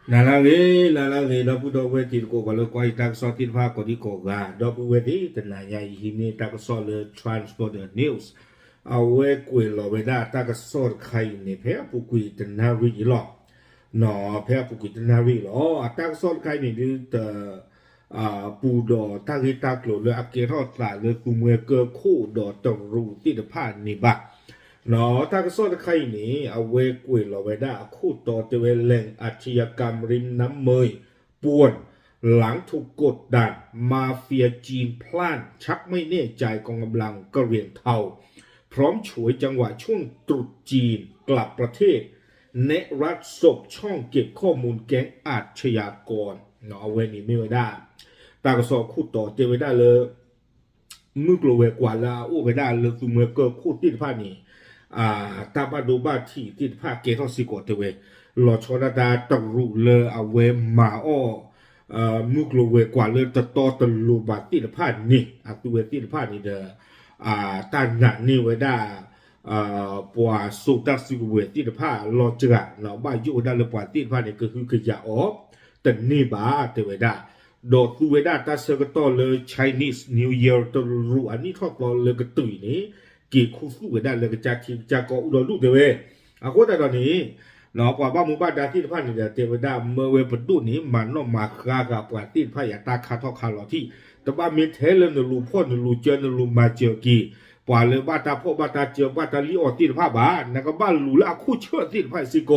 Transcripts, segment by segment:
Lalage da pu do we ti ko ko le kwai tak so ti pha ko di ko ga do pu we ti ta na ya hi ni tak so le transport news a we kwe lo we da tak so khai ni phe pu kwi ta na ri lo no phe pu kwi ta na ri lo a tak so khai ni di ta pu do ta ri tak lo le a ke ro ta le ku mwe ke khu do to ru ti de pha ni ba nó ta cái số cái này ở quê quê là về đã khu tổ từ về lệnhอาชญากรรมริมน้ำเมยป่วนหลังถูกกดดันมาเฟียจีนพล่านชักไม่แน่ใจกองกำลังกระเหรี่ยงเทาพร้อมฉวยจังหวะช่วงตรุษจีนกลับประเทศเนรัฐศพช่องเก็บข้อมูลแก๊งอาชญากรเนาะเอาไว้นี่ไม่ได้ตากระสอบคู่ต่อเจอไว้ได้เลยมือกลัวกว่าละอู้ไปได้เลยคือเมื่อเกิดคู่ติดผ้านี่ตาบาดูบาที่ติดผ้าเกทอสิโกเตเวหลอชอดาดาตรุเลเอาเวมาอ้อมุกโลเวกว่าเลยตะตอตะลูบาติดผ้านี่ตัวเวติดผ้านี่เดตาหนักนี่เวด้าปัวสุตักสิเวติดผ้าลอจักเนาะบ้าอยู่ได้เลยปัวติดผ้านี่ก็คือขยะออกแต่นี่บ้าเตเวด้าโดดตัวเวด้าตาเซกตอเลย Chinese New Year ตรุอันนี้ทอดตอเลยก็ตุยนี้กี่คู่สู้กันได้เลยก็จากทีจากเกาอุดรลูกเทเวก็แต่ตอนนี้เนาะกว่าบ้ามุบ้าดาที่พันเนี่ยเทวดาเมื่อเวปตุนี้มันนอกมาคากับปวดตีนพายาตาคาทอคาหล่อที่แต่บ้ามีเทเลนลูพ่นลูเจนลูมาเจียวกีปว่าเลยบ้าตาพ่อบ้าตาเจียวบ้าตาลิออตีนผ้าบ้านนักบ้านลูละคู่เชื่อตีนพายซิโก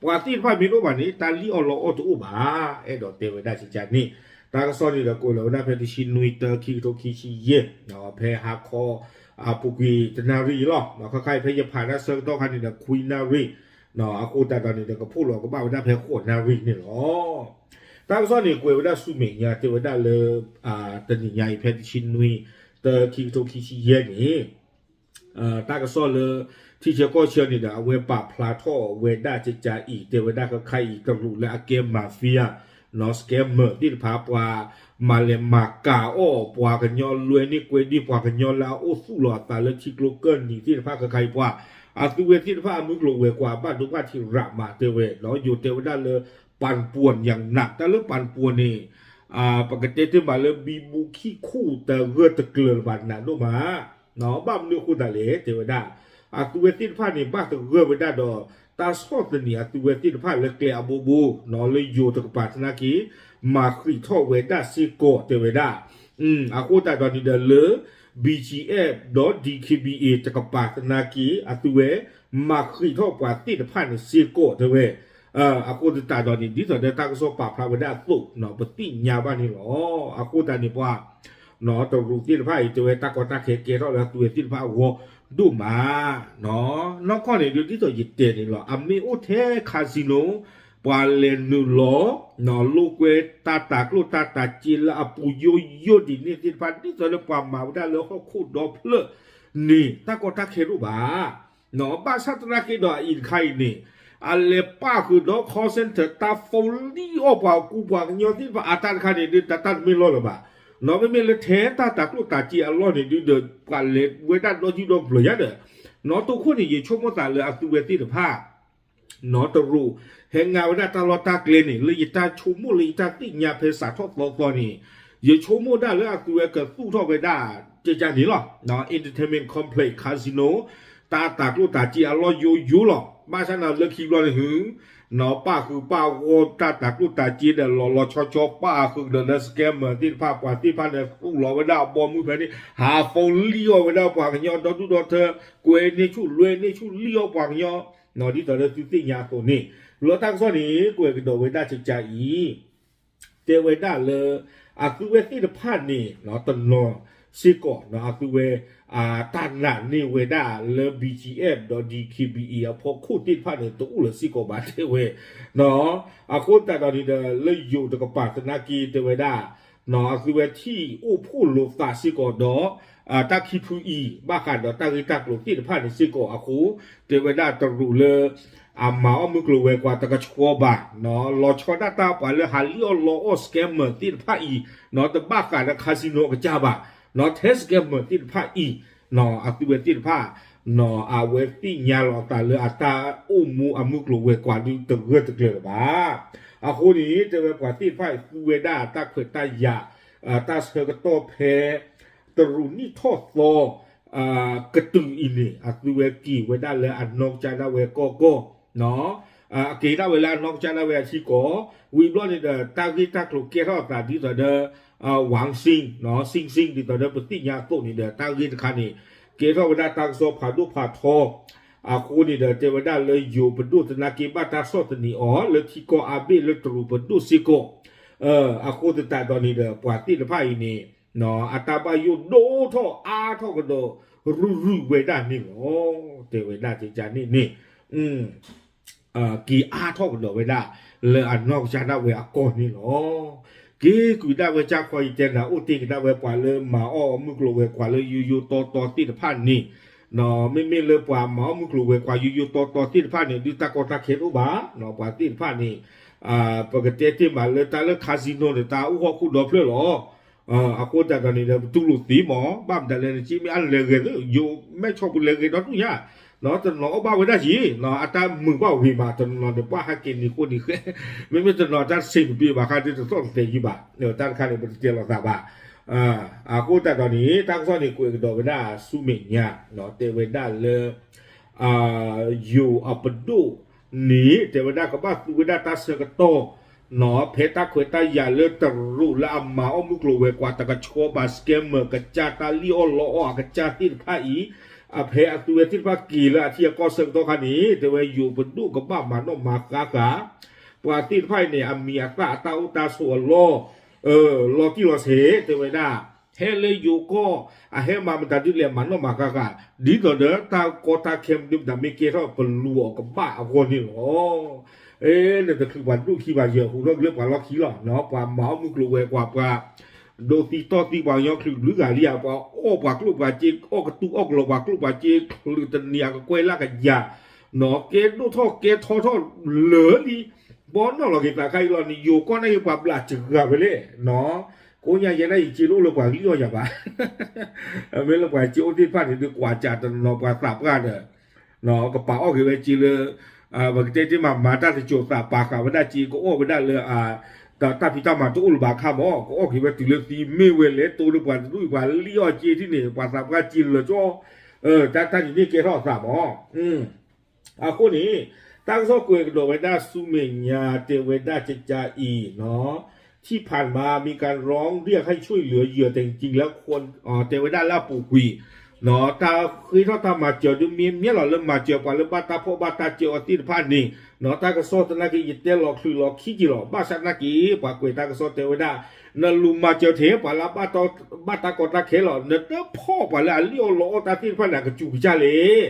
ปว่าตีนพายมีโนวันนี้ตาลิออลอตัวบ้าดอกเทวดาสิจานี่ตากระสอนนี่ละกูเราได้เพดิชินุยเตอร์คิโตคิชิเย่เนาะเพฮาคอปุกีตนารีหรอเนาะใครพยาผ่านนะเซิร์ฟต้องคันนี่นะคุยนารีเนาะกูแต่ตอนนี้เด็กก็พูดหรอกก็บ้าว่าได้เพลโคตรนารีนี่หรอตามซ้อนนี่กูว่าได้สุเมียเทวดาเลยตอนนี้ใหญ่เพชรชินนุยเตอคิโตคิชิเยนี่ตากระซ้อนเลยที่เจ้าก็เชื่อนี่นะเวปาพลาทอเวด้าจะจ่าอีเทวดาก็ใครอีกตำรวจและเกมมาเฟียนอสเกมเมอร์ที่พาปวามาเลมากาโอปวากันยอลวยนี่กวยดีปวากันยอลาโอสู้หลอดตาเลชิกโลเกิลนี่ที่พากับใครปวาตัวเวที่พามุกโลเวกว่าบ้านทุกบ้านที่ระมาเทเวเนาะอยู่เทวดาเลยปั่นป่วนอย่างหนักแต่เรื่องปั่นป่วนนี่ปกติที่มาเลยบีบุขี้คู่แต่เรือตะเกียบบ้านนั้นรู้มาเนาะบ้านเนื้อคู่ตะเลเทวดาตัวเวที่พานี่บ้านตะเรือไปได้ดอตาสอดเนี่ยตัวเวที่พาเลยเกลียบูบูเนาะเลยอยู่ตะกปาธนากีมาคุยท่อเวด้าซิโกเตเวด้ากูแต่ตอนนี้เดินเลย BGF.DKBA จะกับปาตนากีตัวเวมาคุยท่อปาติดพันซิโกเตเวกูแต่ตอนนี้ดิสเดตักโซปาพระเวด้าตุเนาะปฏิญญาบ้านนี่หรอกูแต่นี่ว่าเนาะตัวรูติดพันตัวเวตากอตาเคเกเราแล้วตัวเวติดพันวัวดูมาเนาะนอกข้อนี้ดูที่ตัวยิดเตนี่หรอมีโอเทคาสิโนปาเลนุโลนอลูกเวตาตากลูตาตาจีละอปุโยโยดินี่ที่พันที่จะเรียกว่ามาได้แล้วเขาคูดดอกเพลนี่ตากอตาเครุบาเนาะบ้านสัตนาคิดว่าอินไข่นี่อะไรป้าคือดอกคอเซนเตอร์ตาฟอลลี่ออกว่ากูว่ากันยอที่ว่าอาจารย์คันนี่ตาตาไม่รอดหรอบ้าเนาะไม่มีเลยเทตาตากลูตาจีอรอดนี่เดือดกันเลยเวด้าโดนที่โดนเปลือยเด้อเนาะตัวคนนี่ยิ่งชกมาตาเลยอัตุเวทีเดือผ้านอตรูเฮงเงาได้ตลอดตาเกลนี่เลยตาชูมูเลยตาติญาเพศาทอดตอนี่ยิ่งชูมูได้เลยอัตัวเกิดสู้ทอดไปได้จะจานี่หรอเนาะ entertainment complex casino ตาตากลูตาจีอร่อยยูหรอบ้านฉันน่ะเลือกคิดว่าเลยหือเนาะป้าคือป้าโอตาตากลูตาจีเดี๋ยวรอชอป้าคือเดินสแกมเหมือนที่ป้ากว่าที่ป้าเนี่ยสู้รอไว้ได้บอมมือแผ่นนี้หาฟงเลี้ยวไว้ได้ปากยอดดูดเธอกวยนี่ชูรวยนี่ชูเลี้ยวปากยอนอที่ตอนนี้ติญาตัวนี้รถทั้งส่วนนี้กูเองก็โดนไว้ได้จิตใจอีเจอไว้ได้เลยคือเวทีพันนี่เนาะตนอซิโกเนาะคือเวตันหนันนี่เวด้าเลย BGF.DKBE พอคู่ติดพันเนี่ยตัวอุลซิโกบาเทเวเนาะคนแต่ตอนนี้เลยอยู่ตะกปาตนากีเทเวด้าเนาะคือเวที่อู้พูดลูกตาซิโกเนาะตาคิพูอีบ้ากันดอตากิตากลูที่ผ่านในซิโกคูเทวดาตรูเลมาเอามือกลูเวกว่าตะกชัวบะเนาะลอชอดาตาไปเลยฮาลิโอโลโอสแกมเมอร์ที่ผ่านอีเนาะแต่บ้ากันคาสิโนกับจ้าบะเนาะเทสแกมเมอร์ที่ผ่านอีเนาะอัติเวที่ผ่าน นออาเวติญาลอตาเลอตาอุมูอามุกลูเวกว่าดูตะเกตะเกลบ้าอาคนนี้จะเวกว่าที่ไฟเวดาตาเขตายาตาเสกโตเพตรุนิทอดโตกระตุงอินี่ดูเวกีเวดาเลอันนอกจานาเวโกโกเนาะกีดาเวลานอกจานาเวชิโกวิบลอนี่เดตากิตากลุเกทอตาดิตอเดหวังซิงเนาะซิงดิตอเดปฏิญญาโตนี่เดตากิตคานี่เกทอเวดาตังโซผาดุผาทอคูนี่เดเทวดาเลยอยู่ปดุตนากีบาตาโซตนีอ๋อเลยทิโกอาบิเลยตรูปดุสิโกคูตตาตอนนี้เดปวดที่ละไพ่นี่เนาะอัตบายุโดทออาทอกโดรูเวดานี่โอ้เทวดาจิจานี่กีอาทอกโดเวดาเลยอันนอกจานาเวอากอนนี่เนาะกีกุดาเวจากคอยเจนะอุติกดาเวปวาเลยมาอ้อมุกโลเวกว่าเลยอยู่ต่อที่ละพันนี่เนาะไม่เลยปวาหมอมุกโลเวกว่าอยู่ต่อที่ละพันนี่ดิตากอตาเขตอุบาเนาะปวาที่ละพันนี่ปกติที่มาเลยตาเลยคาสิโนเลยตาอุหัวคุดดอเพลหรออากูแต่ตอนนี้เราตุลุตีหมอบ้ามแต่เลยจีไม่อันเลยเลยอยู่ไม่ชอบเลยเลยตอนนี้เนาะตอนน้องบ้าไว้ได้จีเนาะอาตามึงบ้าวิมาตอนน้องเดี๋ยวป้าให้กินนี่คนนี้ไม่ตอนน้องจัดสิ่งปีบ้าข้าที่จะต้องเตยบ้าเดี๋ยวตั้งข้าเนี่ยเป็นเจ้าเราบ้าอากูแต่ตอนนี้ตั้งซ้อนนี่กูเองดอกเวด้าสุเมียเนาะเตเวด้าเลยอยู่อัปดูนี้เตเวด้าก็บ้าเวด้าตาเสกโตเนาะเพตาเควตายาเลตรูละอัมมาอมุกโลเวกว่าตะกะโชบาสเกมเมอร์กะจาตาลิโอโลอกะจาตินพาอีเพอตัวที่พากีละที่ก็เสกตัวคันนี้แต่ว่าอยู่บนดูกับบ้ามันอมากากะปว่าตินไพ่เนี่ยมีอัตราตาอุตาส่วนโลโลที่เราเสแต่ว่าได้เฮเลยอยู่ก็เฮมามันตัดดิเลียมันอมากากะดีต่อเด้อตาโกตาเข้มดิบดำไม่เกี่ยวกับลัวกับบ้าคนนี่หรอเนี่ยแต่คือวันลูกที่ว่าเยอะคุณเรื่องว่าล็อกขี้หรอเนาะว่าหมอมึงกลัวกว่าโดตีต่อตีว่ายอคือหรือกะเรียกว่าโอ้ว่ากลุ่มว่าจีโอ้กระตุกโอ้กลัวว่ากลุ่มว่าจีหรือตะเนียก็กล้วยละกันยาเนาะเกณฑ์ดูท่อเกณฑ์ท่อเหลือดีบอลนอกเราเก็บใครเรานี่อยู่ก็ในแบบหลักจึกไปเลยเนาะกูยังได้จีรู้เลยกว่าที่เราอย่าบ้าไม่เลยกว่าจีโอที่พลาดถึงกว่าจัดเนาะกว่าปรับกันเนาะกระเป๋าคือไปจีเลยบางทีที่มาได้จะโจทย์ปากเขาไม่ได้จีก็โอ้ไม่ได้เลยแต่พี่ตามาตัวอุลบาข้ามก็โอ้คิดว่าตีเลยตีไม่เวลตัวดูกว่าดูกว่าเลี้ยจีที่นี่กว่าสับก็จีเลยจ้แต่ถ้าอยู่นี่เกล้าสับคนนี้ตั้งโซ่กุยกระโดดไว้ได้สุเมียเตเวด้าเจจาอีเนาะที่ผ่านมามีการร้องเรียกให้ช่วยเหลือเหยื่อแต่จริงๆแล้วคนเตเวด้าล่าปูกุยเนาะตาคือถ้าทำมาเจอดูมีหล่อเริ่มมาเจอปะเริ่มบ้าตาพ่อบ้าตาเจอที่ผ่านนี่เนาะตาก็โซ่ตนักกีเตลหลอกคือหลอกขี้จีหลอกบ้าสักนักกีปะกุยตาก็โซ่เตเวด้านั่นลุมมาเจอเทปะละบ้าตากอตาเขหลอกเนี่ยพ่อปะละเลี้ยวหลอกตาที่ผ่านน่ะก็จุกจ้าเลย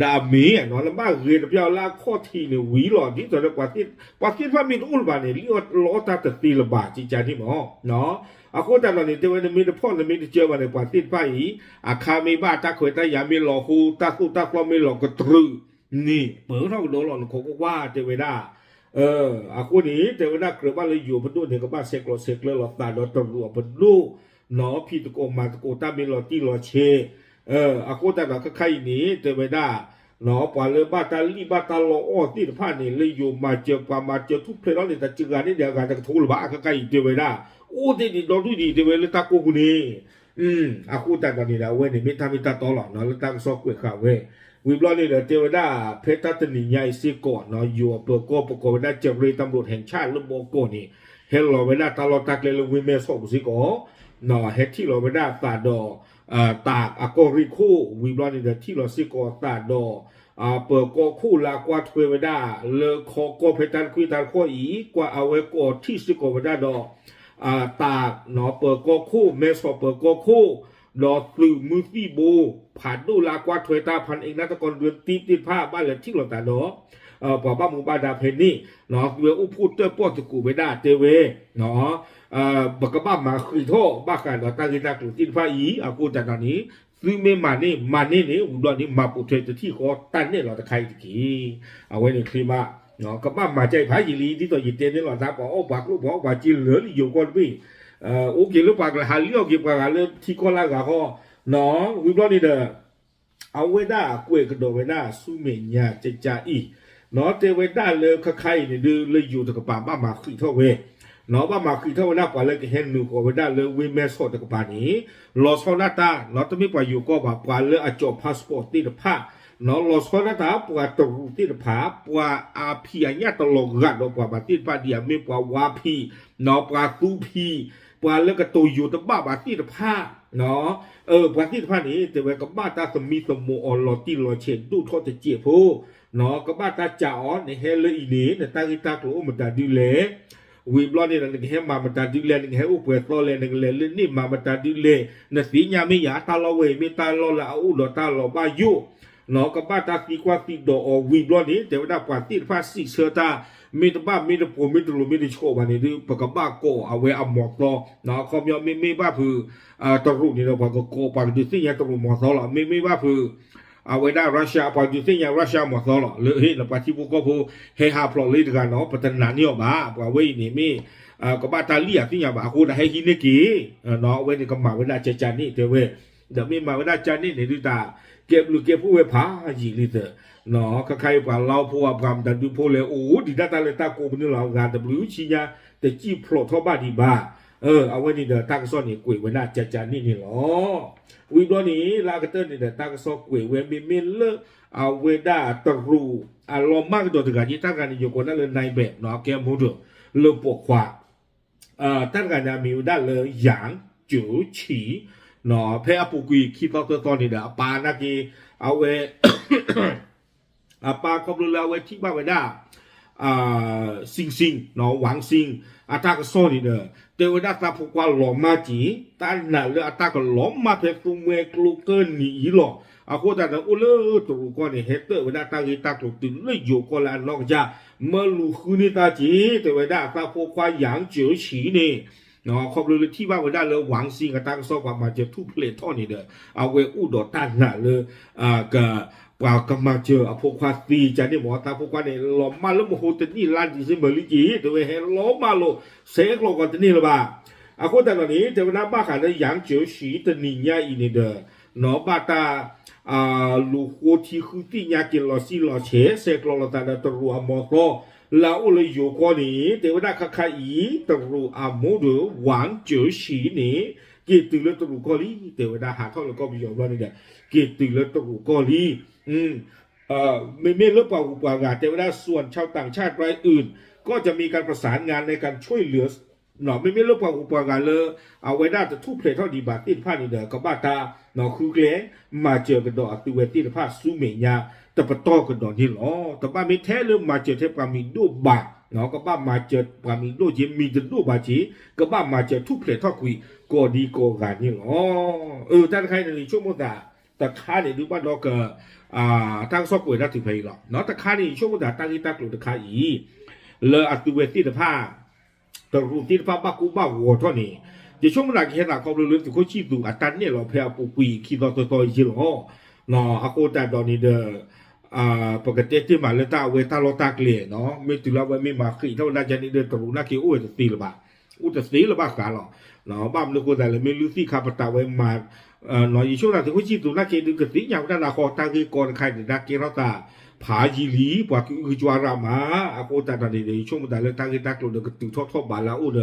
ดามีเนาะแล้วบ้าเรียนเปียวลาข้อทีเนี่ยวิหลอดที่ตอนนั้นกว่าที่ว่ามีอุลบาเนี่ยเลี้ยวหลอกตาตะตีละบาจิจาที่หมอเนาะคนแต่ละนี่เดี๋ยวมันมีแต่พ่อเนี่ยมีแต่เจ้าวันเนี่ยกว่าที่ไปคาไม่บ้าตาขวยตายามีหลอกหูตาคู่ตาคลอไม่หลอกกระตรึนี่เปิดเท่าโดนหลอกเขาก็ว่าเจเวด้าคนนี้เจเวด้าเกิดบ้านเลยอยู่พันดูเนี่ยก็บ้านเซกเลยหลอกตาหลอกตรัวพันดูเนาะพี่ตะโกมาตะโกตามีหลอกที่หลอกเชคนแต่ละก็ใครนี้เจเวด้าเนาะปว่าเลยบ้าตาลีบ้าตาหลอกที่ผ่านนี่เลยอยู่มาเจอความมาเจอทุกเพลย์เนี่ยแต่เจอกันนี่เดียวกันแต่ทุกบ้าก็ใครเจเวด้าโอ้ดีดอกดีเดเวลตาโกกุนีคูแต่ตอนนี้แล้วเว้ยนี่มิทามิตาตอหลอเนาะแล้วตั้งซอกเวข่าวเว้ยวิบล้อนี่เดี๋ยวเทวดาเพชรตัตนิยายซีก่อนเนาะอยู่เปิดโกปโกได้เจ้าเรือตำรวจแห่งชาติลุโบโกนี่เฮลโลเวด้าตลอดตักเลยลงวิเมสอบซิโกเนาะเฮที่โลเวด้าตาดอตากอโกริคูวิบล้อนี่เดี๋ยวที่โลซิโกตาดอเปิดโกคู่ลากว่าเทวดาเลโคโกเพตันคุยตันโคอีกว่าเอาไว้โกที่ซิโกเวด้าดอตากเนาะเปิดโกคู่เมสเปิดโกคู่ดอกปลือมือที่โบผ่านดูลากว่าถวยตาพันเองนักกรเรือนตีผ้าบ้านเหลือที่หลอดตาเนาะปอบ้ามูบาดาเพนนี่เนาะเวอุพูดเตอร์ป้อจะกูไปได้เตเวเนาะบักบ้ามาคือโทบ้ากันเราตั้งใจนักตีผ้าอีกูแต่ตอนนี้ซึ่งไม่มานี่อุดรนี่มาปุถุจะที่คอตันเนี่ยเราจะใครจะกี่เอาไว้ในคลิปเนาะกับบ้ามาใจพายยีรีที่ตัวยิเตนนี่หลอดตาบอกปากลูกบอกว่าจีเหลืออยู่ก่อนพี่โอเคลูกปากหาเลี้ยวเก็บปากหาเรื่องที่ก้อนล่างก็เนาะวิบล้อนี่เด้อ เอาเวด้ากวยกระโดเวด้าสู้เมียจะจ่าอีเนาะเตเวด้าเลยใครเนี่ยดูเลยอยู่ตะกป่าบ้ามาขึ้นเท่าเวเนาะบ้ามาขึ้นเท่าเวด้ากว่าเลยก็เห็นหนูก็เวด้าเลยเวแมสโซตะกป่านี้ลอสฟอนาตาเนาะต้องมีปอยู่ก็แบบกว่าเลยอจบพาสปอร์ตที่theผ้าเนาะลอสฟอนาตาปว่าตรูที่theผ้าปว่าอาพีอันนี้ตลกกัดปว่าบัติปาเดียมีปว่าวาพีเนาะปว่าตูพีปว่าเลยก็ตัวอยู่ตะบ้าบัติtheผ้าเนาะบัติtheผ้านี้แต่ว่ากับบ้าตาสมีสมูอลอติลอเชนดูทอดเจียพูเนาะกับบ้าตาจ่าอ๋อในเฮลอีนี้ในตากิตากลัวมันตาดูเล่วิบล้อนี่นั่นเฮมามันตาดูเล่นึงเฮอุปเปตโลเล่นึงเล่นี่มามันตาดูเล่นสีญาไม่ยาตาลอเวมีตาลอละอุดตาลอบายุเนาะกับบ้าตาสีกว่าสีดอวิบล้อนี่แต่ว่าปาติฟ้าสีเสือตามีตบ้ามีตปูมีตลุมีตโชวันนี้ดูปกับบ้าโกเอาไว้เอาหมอกต่อเนาะเขาไม่บ้าคือตรุนี่เราปกับโกปากดูสิยาตรุหมอกต่อละไม่บ้าคือเอาไว้ได้รัสเซียปากดูสิยารัสเซียหมอกต่อละเลยเฮ้ยเราปฏิบุกก็พูเฮฮาพลอเลยกันเนาะปัตตานีออกมาปากไว้นี่มีกับบ้าตาเลียที่ยาบ้าคุณให้ฮินเนกีเนาะไว้ในกำมาไว้ได้เจจานี่เทเวเดี๋ยวมีมาไว้ได้จานี่ในดูตาเก็บหรือเก็บผู้ไว้ผาจีลิเตอเนาะใครป่าเราพวกความดันดูโพเลยโอ้ดีด้าตาเลยตาโกมันนี่เรางานแต่บลูชิญาแต่จีโผล่ท่อบ้าดีบ้าเอาไว้นี่เด้อตั้งซ่อนนี่กุยไว้หน้าจัดจานนี่หรอวิบล้อนี้ลากระเติ้ลนี่เด้อตั้งซ่อนกุยเวมิเมลเลเอาเวด้าตรูอารมณ์มากตัวถึงการยี่ตั้งการอยู่คนนั้นเลยในแบบเนาะแกมูดเลือปวดขวาตั้งการมีด้านเลยหยางจือฉีเนาะเพื่อปุกุยคิดตอนนี้เด้อปานากีเอาเวปาคบเราไว้ที่บ้านไว้ได้ซิงเนาะหวังซิงตาก็โซนี่เด้อแต่ว่าตาพวกว่าหลอมมาจีตาหน้าเลยตาก็หลอมมาเพื่อตัวเมื่อกลูเกินหนีหรอคนแต่ละอุลตัวก็เนี่ยเฮเตอร์ว่าตากีตาตัวตื่นเลยอยู่ก็แล้วนอกจากเมื่อลูกคืนนี่ตาจีแต่ว่าตาพวกว่าหยางเจียวฉีนี่เนาะคบเลยที่บ้านไว้ได้เลยหวังซิงตาก็โซกว่ามาจะทุบเพลทท่อนี่เด้อเอาไว้อุดตาหน้าเลยก็ว่ากำมาเจอพวกควาตีจะได้หมอตาพวกควาเนี่ยล้อมมาแล้วโมโหตนี่ล้านจีเสมอลิจีตัวเองล้อมมาโลเสกโลกันตนี่ละบ้าคนแต่ละนี้แต่ว่าบ้าขันได้ยังเจียวสีตนี่ยาอินเดอร์เนาะบ้าตาลูกโคที่คือที่ยากินลอซีลอเชเสกโลตาตรัวมอโตแล้วเลยอยู่ก่อนนี้แต่ว่าข้าข้าอีตรัวโมโดหวังเจียวสีนี้เกิดตื่นแล้วตรัวกอลีแต่ว่าหาเข้าแล้วก็มีอย่างว่านี่เด้อเกิดตื่นแล้วตรัวกอลีไม่เลือกเปล่าอุปการแต่ว่าส่วนชาวต่างชาติรายอื่นก็จะมีการประสานงานในการช่วยเหลือหนอไม่เลือกเปล่าอุปการเลยเอาไว้ได้จะทุบเพลทเท่าดีบาตินผ้านี่เด้อกับบ้าตาหนอคือเกลมาเจอกันดอกตัวเวตินผ้าซูเมียแต่ปะต้อกันดอกนี่หรอแต่บ้าไม่แท้เริ่มมาเจอเทปกามีดูบาเนาะกับบ้ามาเจอกามีดูเจมีจะดูบาจีกับบ้ามาเจอทุบเพลทเท่าคุยก็ดีก็กันนี่หรอท่านใครในช่วงโมดาแต่ข้าเนี่ยดูบ้านเราเกิดตั้งซอกกวยได้ถึงไปหรอกเนาะแต่ข้านี่ช่วงแต่ตั้งที่ตั้งกลุ่มแต่ข้าอีเลยอัตุเวทีแต่ผ้าแต่รูที่ผ้าบ้ากูบ้าวัวเท่านี้เดี๋ยวช่วงเวลาเห็นหลักเขาเรื่องถึงเขาชี้ดูอัตันเนี่ยเราเพียบปุยคิดต่อจริงหรอเนาะอากูแต่ตอนนี้เด้อปกติที่มาเลต้าเวต้าโลตาเกลียเนาะไม่ถึงแล้วไม่มาขี้เท่านั้นจะนี่เดินตรุนักขี้อุ้ยจะตีหรือเปล่าจะตีหรือเปล่ากันหรอเนาะบ้านเรากูแต่เลยไม่รู้ที่ข้าพเจ้าไว้มาหน่อยช่วงนั้นถึงว่าชีตุนักเก็ตดูกติอย่างนั้นนะขอตั้งที่ก่อนใครจะนักเก็ตเราตาผาจีรีปว่าคือจวารามาอากูแต่ตอนนี้ช่วงนั้นเลยตั้งที่นักเราเด็กตึงทอดบาลาอุด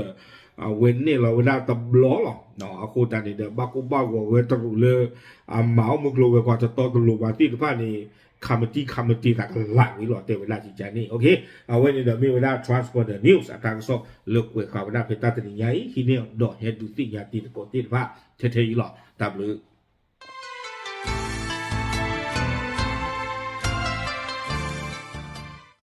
เว้นเนี่ยเราเวลาตบล้อหรอเนาะอากูแต่นี่เด็กบ้ากูบ้าว่าเวตรุเลยหมามุกโลเวกว่าจะต่อตลุบาที่ผ้านี่คำตีตักหลังนี่หรอเดี๋ยวเวลาจริงจังนี่โอเคเอาไว้ในเดี๋ยวมีเวลา transport the news ทางสอบเลือกเวลาเวลาเพจตัดนี่ใหญ่ที่เนี่ยดอกเฮดดูสิยาตีตะโกตีผ้าเทๆหรอตามเลย